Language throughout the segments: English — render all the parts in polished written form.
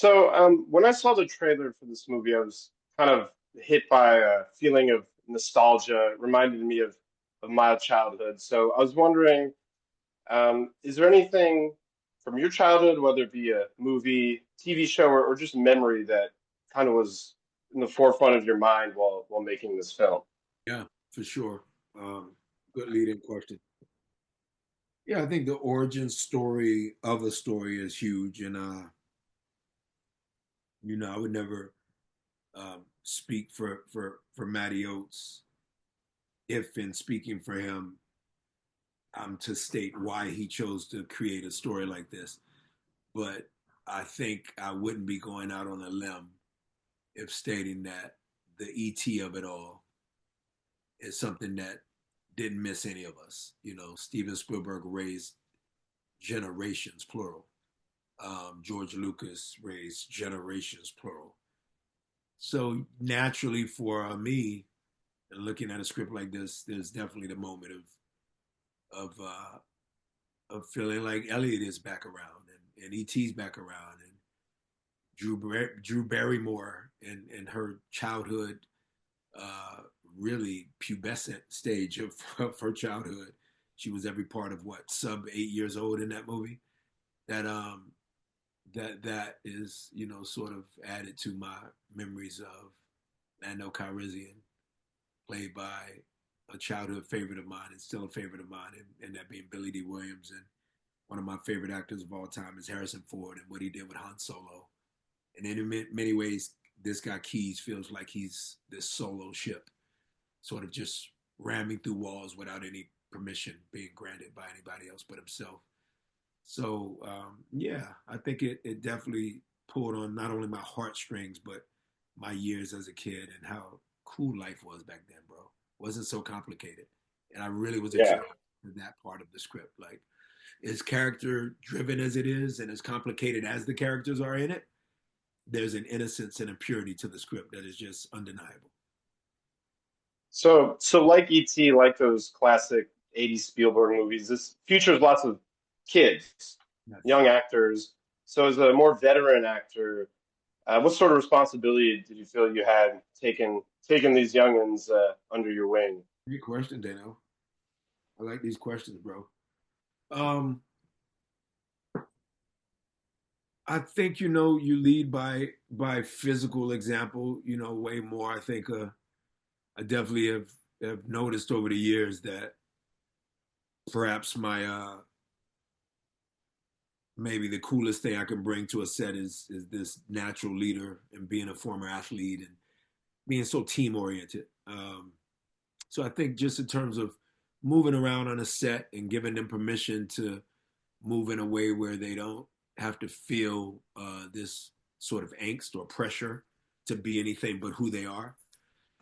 When I saw the trailer for this movie, I was kind of hit by a feeling of nostalgia. It reminded me of my childhood. So I was wondering, is there anything from your childhood, whether it be a movie, TV show, or just memory that kind of was in the forefront of your mind while making this film? Yeah, for sure. Um, Good lead-in question. Yeah, I think the origin story of a story is huge, and I would never speak for Matty Oates if, in speaking for him, I'm to state why he chose to create a story like this. But I think I wouldn't be going out on a limb if stating that the ET of it all is something that didn't miss any of us. Steven Spielberg raised generations, plural. George Lucas raised generations, plural. So naturally, for me, looking at a script like this, there's definitely the moment of uh, of feeling like Elliot is back around and ET's back around and Drew Barrymore and her childhood, uh, really pubescent stage of her childhood. She was every part of what, sub 8 years old in that movie. That that is, sort of added to my memories of Lando Calrissian, played by a childhood favorite of mine and still a favorite of mine, and that being Billy D. Williams. And one of my favorite actors of all time is Harrison Ford and what he did with Han Solo. And in many ways, this guy Keys feels like he's this solo ship, sort of just ramming through walls without any permission being granted by anybody else but himself. So yeah, I think it definitely pulled on not only my heartstrings but my years as a kid and how cool life was back then, bro. It wasn't so complicated, and I really was Yeah. attracted to that part of the script. Like, as character driven as it is, and as complicated as the characters are in it, there's an innocence and a purity to the script that is just undeniable. So like E.T., like those classic '80s Spielberg movies, this features lots of kids, Yes. young actors. So as a more veteran actor, what sort of responsibility did you feel you had taking these youngins under your wing? Great question, Dano. I like these questions, bro. Um, I think you lead by physical example. Way more. I think I definitely have noticed over the years that perhaps my maybe the coolest thing I can bring to a set is this natural leader and being a former athlete and being so team oriented. So I think just in terms of moving around on a set and giving them permission to move in a way where they don't have to feel this sort of angst or pressure to be anything but who they are.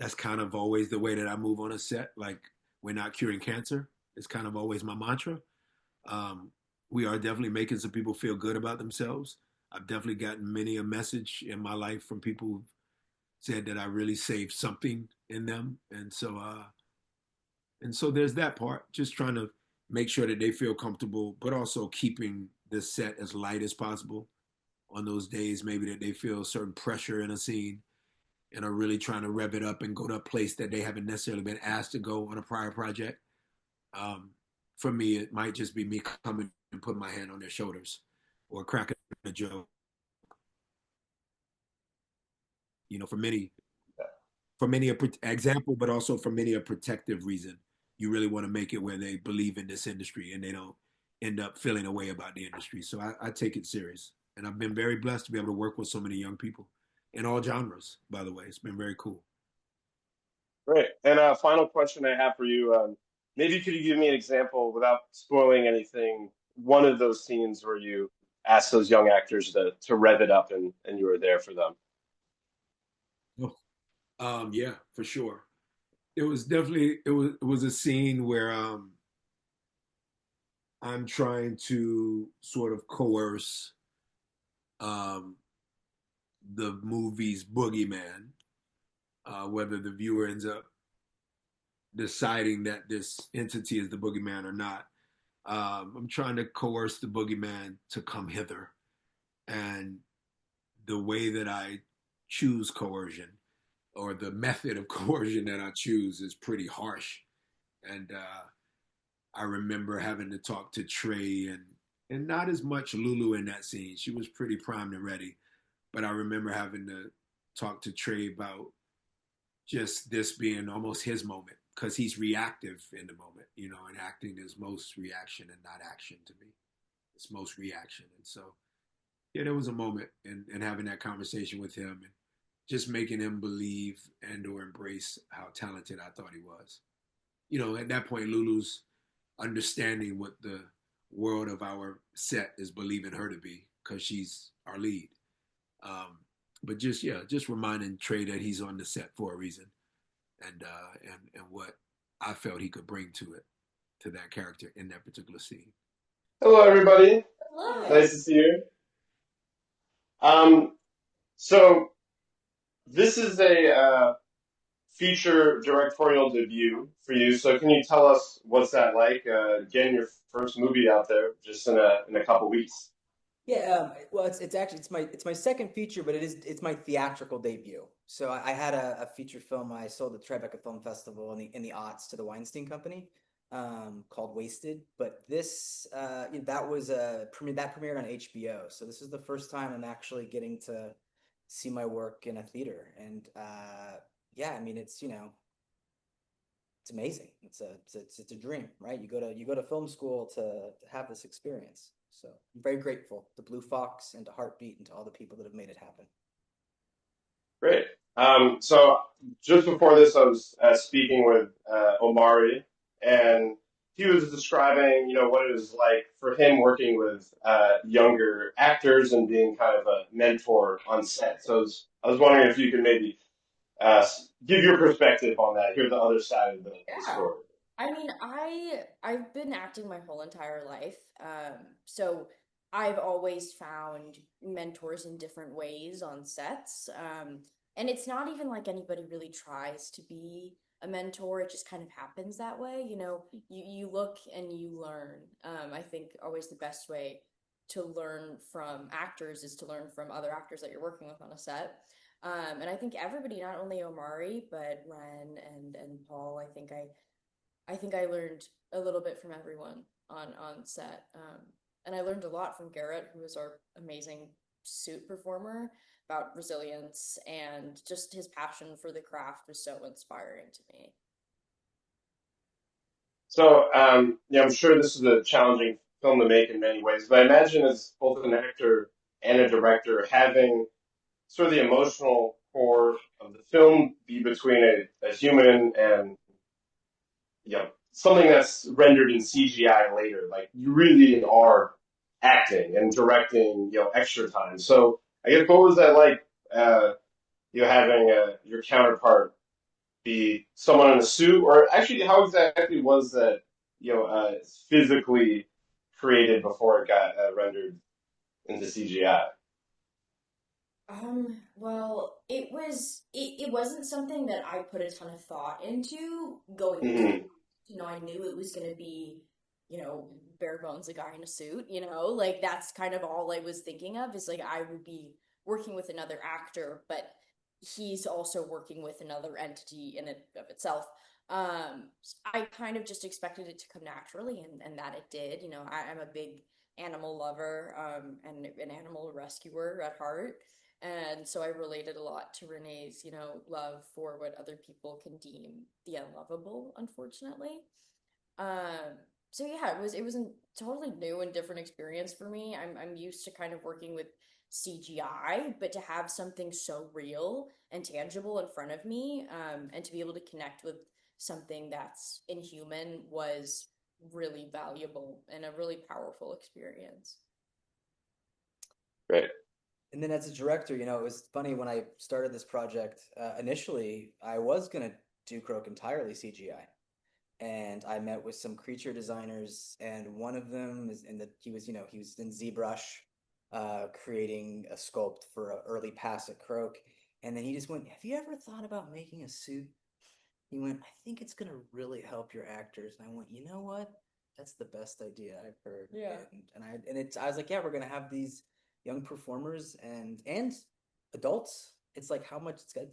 That's kind of always the way that I move on a set. Like, we're not curing cancer. It's kind of always my mantra. Um, we are definitely making some people feel good about themselves. I've definitely gotten many a message in my life from people who've said that I really saved something in them, and so there's that part. Just trying to make sure that they feel comfortable, but also keeping the set as light as possible on those days maybe that they feel certain pressure in a scene and are really trying to rev it up and go to a place that they haven't necessarily been asked to go on a prior project. Um, for me, it might just be me coming and putting my hand on their shoulders or cracking a joke. For many, example, but also for many a protective reason. You really want to make it where they believe in this industry and they don't end up feeling a way about the industry. So I take it serious, and I've been very blessed to be able to work with so many young people in all genres. By the way, it's been very cool. Great. And final question I have for you, maybe could you give me an example without spoiling anything, one of those scenes where you asked those young actors to rev it up and you were there for them? Oh, yeah, for sure. It was a scene where I'm trying to sort of coerce um, the movie's boogeyman, whether the viewer ends up deciding that this entity is the boogeyman or not. I'm trying to coerce the boogeyman to come hither and the way that I choose coercion or the method of coercion that I choose is pretty harsh. And I remember having to talk to Trey and not as much Lulu in that scene. She was pretty primed and ready, but I remember having to talk to Trey about just this being almost his moment because he's reactive in the moment, and acting is most reaction and not action to me. It's most reaction. And so, yeah, there was a moment in having that conversation with him and just making him believe and or embrace how talented I thought he was. At that point, Lulu's understanding what the world of our set is believing her to be because she's our lead. Um, but just reminding Trey that he's on the set for a reason, and what I felt he could bring to that character in that particular scene. Hello, everybody. Hello. Nice to see you. Um, so this is a feature directorial debut for you. So can you tell us what's that like? Getting your first movie out there just in a couple weeks. Yeah, well, it's actually it's my second feature, but it's my theatrical debut. So I had a feature film I sold at Tribeca Film Festival in the aughts to the Weinstein Company, called Wasted. But this that was that premiered on HBO. So this is the first time I'm actually getting to see my work in a theater, and yeah, I mean it's amazing. It's a dream, right? You go to film school to have this experience. So I'm very grateful to Blue Fox and to Heartbeat and to all the people that have made it happen. Great. So just before this, I was speaking with Omari, and he was describing, what it was like for him working with younger actors and being kind of a mentor on set. So I was wondering if you could maybe give your perspective on that, hear the other side of the Yeah. story. I mean, I've been acting my whole entire life. So I've always found mentors in different ways on sets. And it's not even like anybody really tries to be a mentor. It just kind of happens that way. You look and you learn. I think always the best way to learn from actors is to learn from other actors that you're working with on a set. And I think everybody, not only Omari, but Ren and Paul, I think I learned a little bit from everyone on set. And I learned a lot from Garrett, who was our amazing suit performer, about resilience, and just his passion for the craft was so inspiring to me. So, I'm sure this is a challenging film to make in many ways, but I imagine as both an actor and a director, having sort of the emotional core of the film be between a human and something that's rendered in CGI later. Like you really are acting and directing, extra time. So I guess what was that like? Having your counterpart be someone in a suit, or actually, how exactly was that? Physically created before it got rendered into CGI. Well, it wasn't something that I put a ton of thought into going into Mm-hmm. I knew it was gonna be, bare bones a guy in a suit, like that's kind of all I was thinking of is like I would be working with another actor, but he's also working with another entity in it of itself. I kind of just expected it to come naturally, and that it did. I'm a big animal lover, and an animal rescuer at heart. And so I related a lot to Renee's, love for what other people can deem the unlovable, unfortunately. So yeah, it was a totally new and different experience for me. I'm used to kind of working with CGI, but to have something so real and tangible in front of me, and to be able to connect with something that's inhuman was really valuable and a really powerful experience. Great. And then as a director, it was funny when I started this project. Initially, I was gonna do Croak entirely CGI, and I met with some creature designers, and one of them is he was in ZBrush, creating a sculpt for an early pass at Croak, and then he just went, "Have you ever thought about making a suit?" He went, "I think it's gonna really help your actors," and I went, "You know what? That's the best idea I've heard." Yeah. I was like, "Yeah, we're gonna have these young performers and adults. It's like how much it's going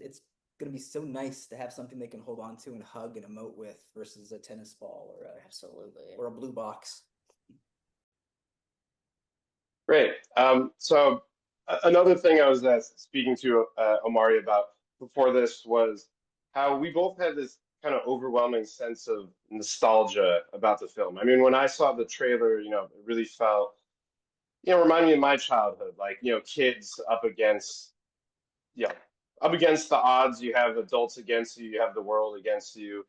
to be so nice to have something they can hold on to and hug and emote with versus a tennis ball Absolutely. or a blue box. Great. So another thing I was speaking to Omari about before this was how we both had this kind of overwhelming sense of nostalgia about the film. I mean, when I saw the trailer, it really felt, reminded me of my childhood, like, kids you know, up against the odds. You have adults against you. You have the world against you.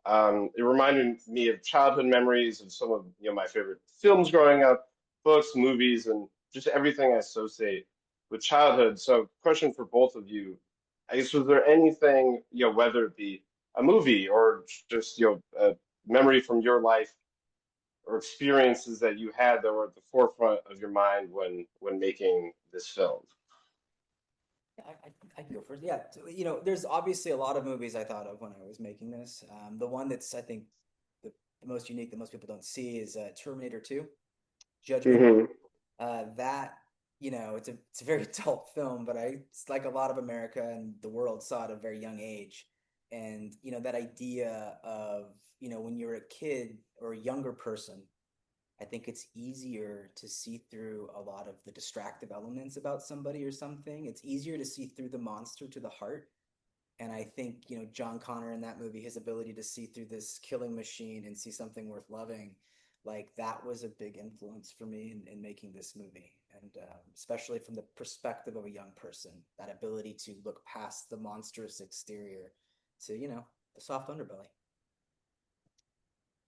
It reminded me of childhood memories of some of my favorite films growing up, books, movies, and just everything I associate with childhood. So, question for both of you: I guess, was there anything, whether it be a movie or just a memory from your life or experiences that you had that were at the forefront of your mind when making this film? I can go first. Yeah, there's obviously a lot of movies I thought of when I was making this. The one that's I think the most unique that most people don't see is Terminator 2, Judgment. Hmm. That it's a very adult film, but it's like a lot of America and the world saw it at a very young age, and that idea of when you're a kid or a younger person, I think it's easier to see through a lot of the distractive elements about somebody or something. It's easier to see through the monster to the heart. And I think, John Connor in that movie, his ability to see through this killing machine and see something worth loving, like that was a big influence for me in making this movie. And especially from the perspective of a young person, that ability to look past the monstrous exterior to, the soft underbelly.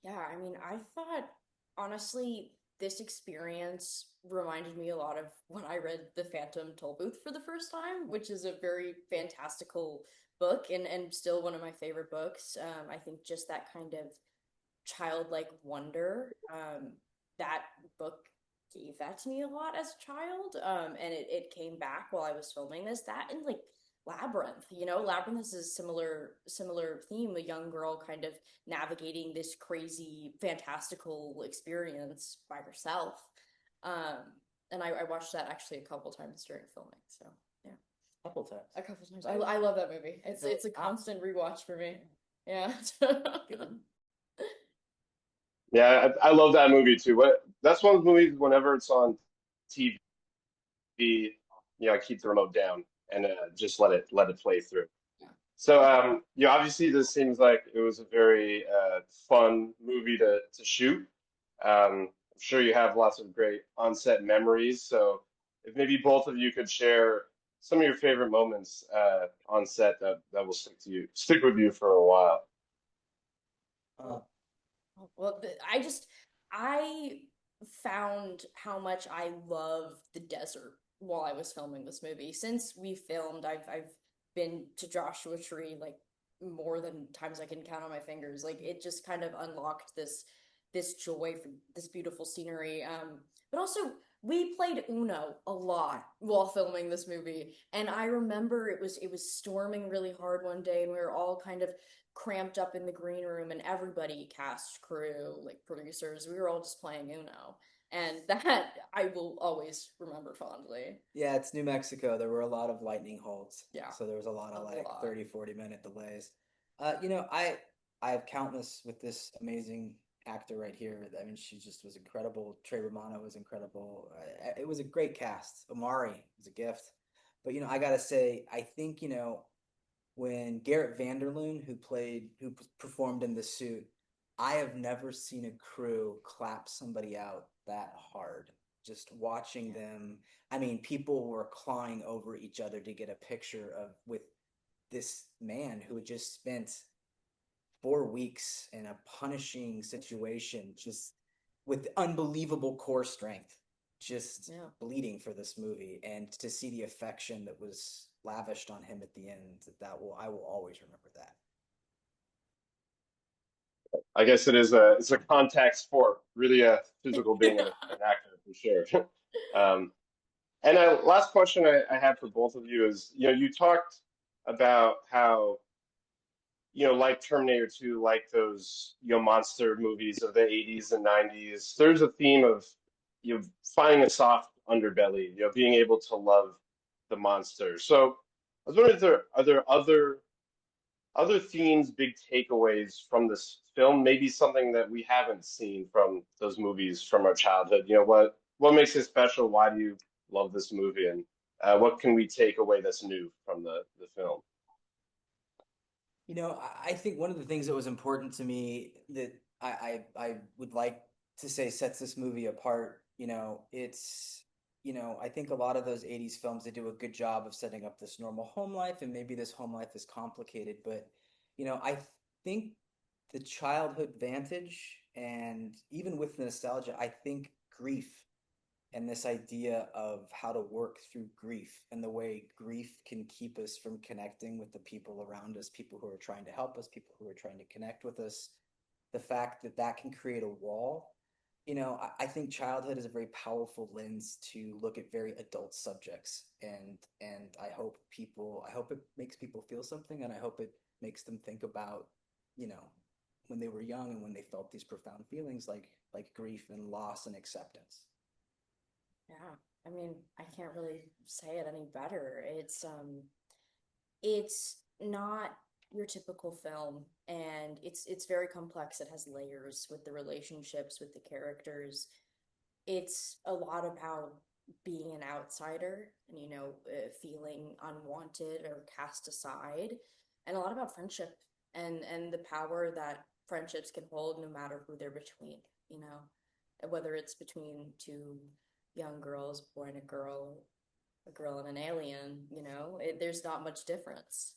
Yeah, I mean, I thought honestly this experience reminded me a lot of when I read The Phantom Tollbooth for the first time, which is a very fantastical book and still one of my favorite books. I think just that kind of childlike wonder, that book gave that to me a lot as a child. And it came back while I was filming this. That and like Labyrinth, Labyrinth is a similar theme, a young girl kind of navigating this crazy fantastical experience by herself. Um, and I watched that actually a couple times during filming. So yeah, Couple times. a couple times. I love that movie. It's a constant rewatch for me. Yeah. Yeah, I love that movie too. That's one of the movies whenever it's on TV, I keep the remote down and just let it play through. So, obviously this seems like it was a very fun movie to shoot. I'm sure you have lots of great on-set memories. So, if maybe both of you could share some of your favorite moments on set that will stick with you for a while. Uh, Well, I found how much I love the desert while I was filming this movie. Since we filmed, I've been to Joshua Tree like more than times I can count on my fingers. Like it just kind of unlocked this joy for this beautiful scenery. But also we played Uno a lot while filming this movie, and I remember it was storming really hard one day, and we were all kind of cramped up in the green room, and everybody, cast, crew, like producers, we were all just playing Uno, and that I will always remember fondly. Yeah, it's New Mexico. There were a lot of lightning holds. Yeah. So there was a lot of A like lot. 30, 40-minute delays. I have countless with this amazing actor right here. I mean, she just was incredible. Trey Romano was incredible. It was a great cast. Omari was a gift. But I gotta say, I think when Garrett Vanderloon, who performed in the suit, I have never seen a crew clap somebody out that hard. Just watching them, I mean, people were clawing over each other to get a picture of with this man who had just spent 4 weeks in a punishing situation, just with unbelievable core strength, just bleeding for this movie, and to see the affection that was lavished on him at the end, I will always remember that. I guess it's a contact sport, really a physical being an actor for sure. Um, and last question I had for both of you is, you talked about how, like Terminator 2, like those, monster movies of the 80s and 90s, there's a theme of, finding a soft underbelly, being able to love the monster. So I was wondering if are there other themes, big takeaways from this film, maybe something that we haven't seen from those movies from our childhood. What makes it special? Why do you love this movie? And what can we take away that's new from the film? I think one of the things that was important to me that I would like to say sets this movie apart, it's, I think a lot of those 80s films, they do a good job of setting up this normal home life, and maybe this home life is complicated, but, I think the childhood vantage, and even with the nostalgia, I think grief and this idea of how to work through grief and the way grief can keep us from connecting with the people around us, people who are trying to help us, people who are trying to connect with us, the fact that that can create a wall. I think childhood is a very powerful lens to look at very adult subjects, and I hope it makes people feel something, and I hope it makes them think about, when they were young and when they felt these profound feelings like grief and loss and acceptance. Yeah, I mean, I can't really say it any better. It's not your typical film, and it's very complex. It has layers with the relationships, with the characters. It's a lot about being an outsider and, feeling unwanted or cast aside, and a lot about friendship and the power that friendships can hold no matter who they're between, whether it's between two young girls, boy and a girl and an alien, there's not much difference.